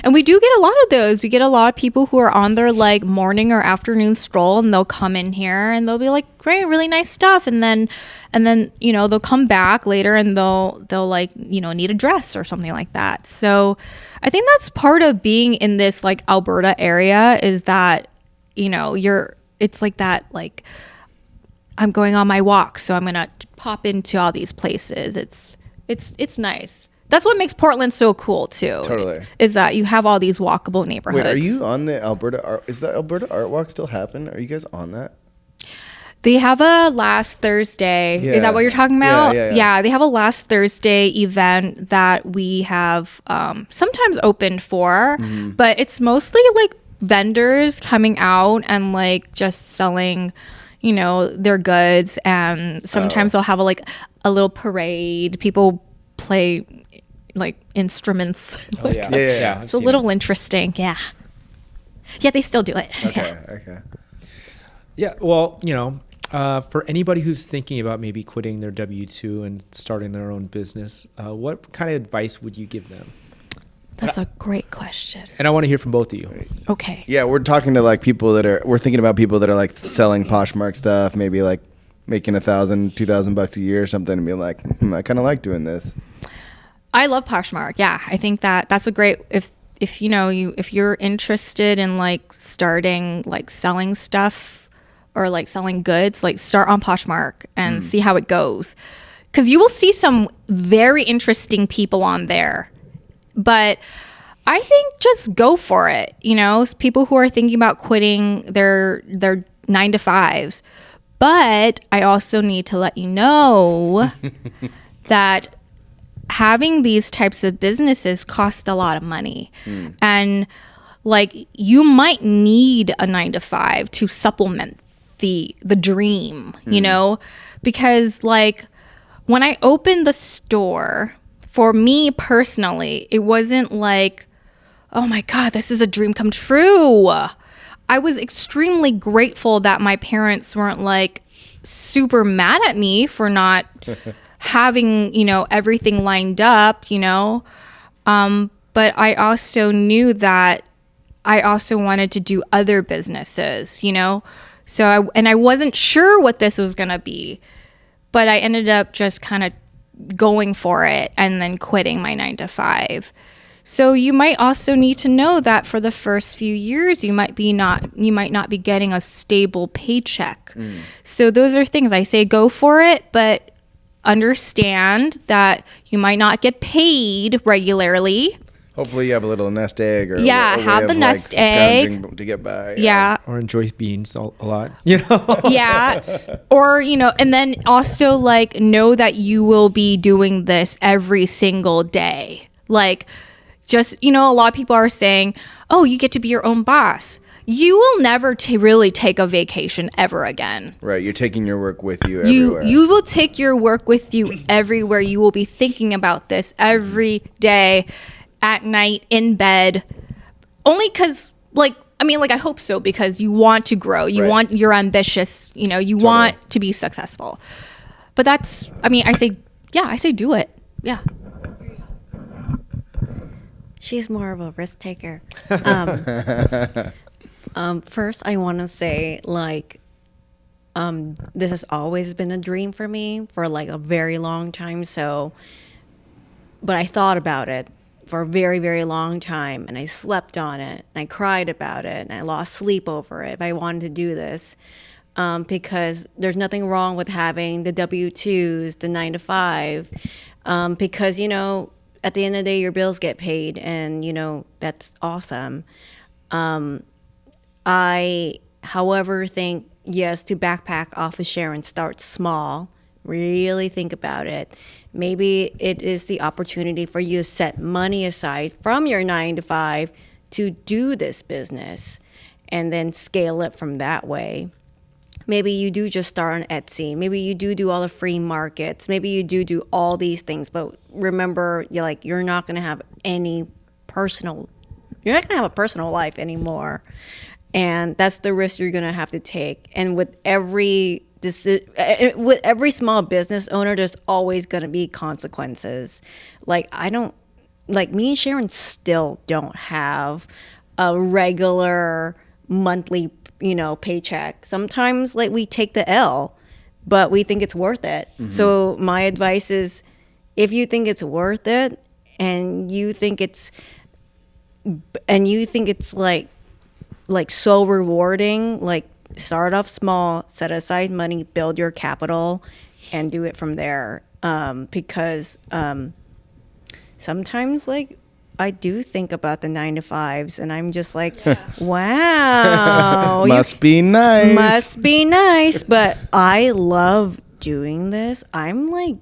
And we do get a lot of those. We get a lot of people who are on their like morning or afternoon stroll, and they'll come in here and they'll be like, great, really nice stuff. And then, you know, they'll come back later and they'll like, you know, need a dress or something like that. So I think that's part of being in this like Alberta area, is that, you know, it's like that, like, I'm going on my walk, so I'm going to pop into all these places. It's nice. That's what makes Portland so cool too. Totally. Is that you have all these walkable neighborhoods. Wait, are you on the Alberta Art? Is the Alberta Art Walk still happen? Are you guys on that? They have a last Thursday. Yeah. Is that what you're talking about? Yeah, they have a last Thursday event that we have sometimes opened for, but it's mostly like vendors coming out and like just selling, their goods, and sometimes they'll have a little parade. People play like instruments. Yeah. It's a little interesting. Yeah, they still do it. Okay. Yeah, well, for anybody who's thinking about maybe quitting their W-2 and starting their own business, what kind of advice would you give them? That's a great question. And I want to hear from both of you. Okay. Yeah, we're talking to like people we're thinking about people that are like selling Poshmark stuff, maybe like making $1,000-$2,000 a year or something, and be like, I kind of like doing this. I love Poshmark. Yeah, I think that's a great if you're interested in like starting like selling stuff or like selling goods, like start on Poshmark and see how it goes, because you will see some very interesting people on there. But I think just go for it. People who are thinking about quitting their 9-to-5s. But I also need to let you know that having these types of businesses cost a lot of money. And like you might need a 9-to-5 to supplement the dream, because like when I opened the store, for me personally, it wasn't like, oh my God, this is a dream come true. I was extremely grateful that my parents weren't like super mad at me for not having, everything lined up, but I also knew that I also wanted to do other businesses, So I wasn't sure what this was going to be, but I ended up just kind of going for it and then quitting my 9-to-5. So you might also need to know that for the first few years, you might not be getting a stable paycheck. So those are things I say, go for it, but understand that you might not get paid regularly. Hopefully you have a little nest egg or have the nest egg to get by. Or enjoy beans a lot. Or and then also like know that you will be doing this every single day. Like just a lot of people are saying, oh, you get to be your own boss. You will never really take a vacation ever again. Right, you're taking your work with you everywhere. You will take your work with you everywhere. You will be thinking about this every day, at night, in bed, only because I hope so, because you want to grow, you're ambitious, you want to be successful. But that's, I say do it. Yeah. She's more of a risk taker. First, I want to say this has always been a dream for me for like a very long time. But I thought about it for a very, very long time, and I slept on it, and I cried about it, and I lost sleep over it. If I wanted to do this, because there's nothing wrong with having the W-2s, the 9-to-5, because at the end of the day, your bills get paid, and that's awesome. I, however, think yes, to backpack off of Sharon, start small. Really think about it. Maybe it is the opportunity for you to set money aside from your 9-to-5 to do this business and then scale it from that way. Maybe you do just start on Etsy. Maybe you do all the free markets. Maybe you do all these things. But remember, you're not going to have a personal life anymore. And that's the risk you're going to have to take. And with every small business owner, there's always going to be consequences. Me and Sharon still don't have a regular monthly, paycheck. Sometimes we take the L, but we think it's worth it. Mm-hmm. So my advice is, if you think it's worth it and you think it's so rewarding, start off small, set aside money, build your capital, and do it from there. Because sometimes I do think about the 9-to-5s, and I'm just wow. Must be nice. But I love doing this. I'm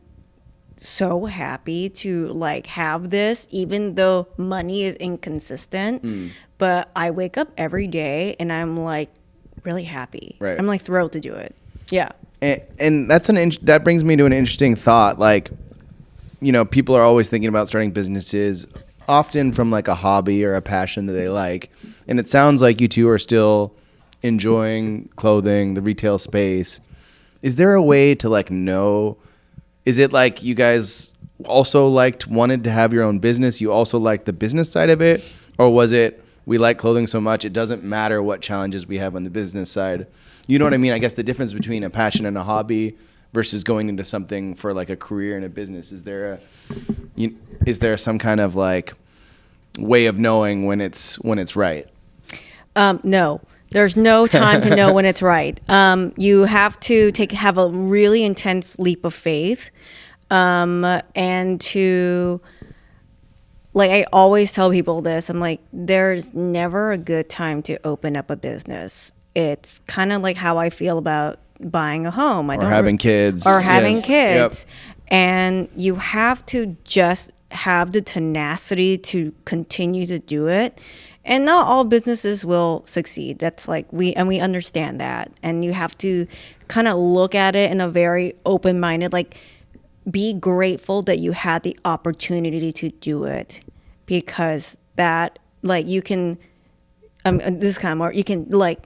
so happy to have this, even though money is inconsistent. But I wake up every day and I'm really happy. Right. I'm thrilled to do it. Yeah. And that's that brings me to an interesting thought. Like, people are always thinking about starting businesses, often from like a hobby or a passion that they like. And it sounds like you two are still enjoying clothing, the retail space. Is there a way to like know? Is it like you guys also wanted to have your own business? You also liked the business side of it, or was it we like clothing so much it doesn't matter what challenges we have on the business side? You know what I mean? I guess the difference between a passion and a hobby versus going into something for like a career in a business, is there some kind of like way of knowing when it's right? No, there's no time to know when it's right. You have to have a really intense leap of faith, and to, like, I always tell people this. I'm like, there's never a good time to open up a business. It's kind of like how I feel about buying a home. Having kids. Or having kids. Yep. And you have to just have the tenacity to continue to do it. And not all businesses will succeed. That's like, we understand that. And you have to kind of look at it in a very open-minded, like, be grateful that you had the opportunity to do it, because that, like, you can, this kind of more, you can like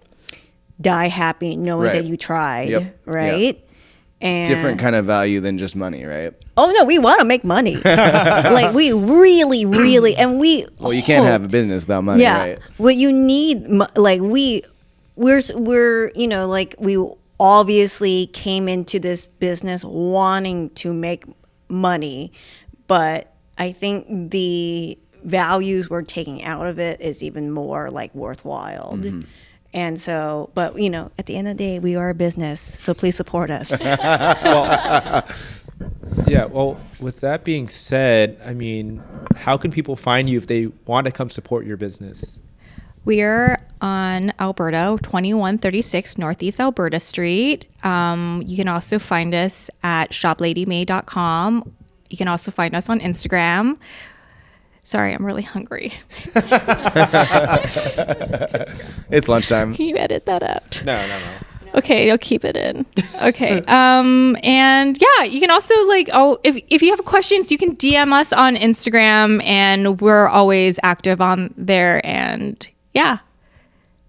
die happy knowing that you tried, right? Yep. And different kind of value than just money, right? Oh no, we want to make money. Like, we really, and we. Well, you can't have a business without money, right? What you need, like, we're like, we obviously came into this business wanting to make money, but I think the values we're taking out of it is even more like worthwhile. Mm-hmm. And so, but at the end of the day, we are a business, so please support us. Well, with that being said, I mean, how can people find you if they want to come support your business? We are on Alberta, 2136 Northeast Alberta Street. You can also find us at shopladymay.com. You can also find us on Instagram. Sorry, I'm really hungry. It's lunchtime. Can you edit that out? No. Okay, I'll keep it in. Okay. And yeah, you can also if you have questions, you can DM us on Instagram, and we're always active on there. And yeah.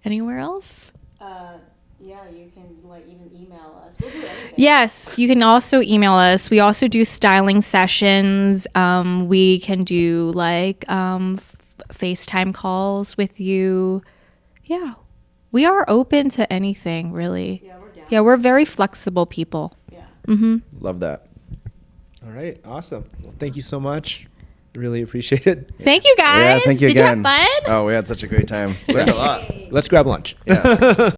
Anywhere else? Yeah, you can even email us. We'll do anything. Yes, you can also email us. We also do styling sessions. We can do FaceTime calls with you. Yeah, we are open to anything, really. Yeah, we're down. Yeah, we're very flexible people. Yeah. Mm-hmm. Love that. All right, awesome. Well, thank you so much. Really appreciate it. Thank you, guys. Yeah, thank you Did again. you have fun? Oh, we had such a great time. Learned a lot. Let's grab lunch. Yeah.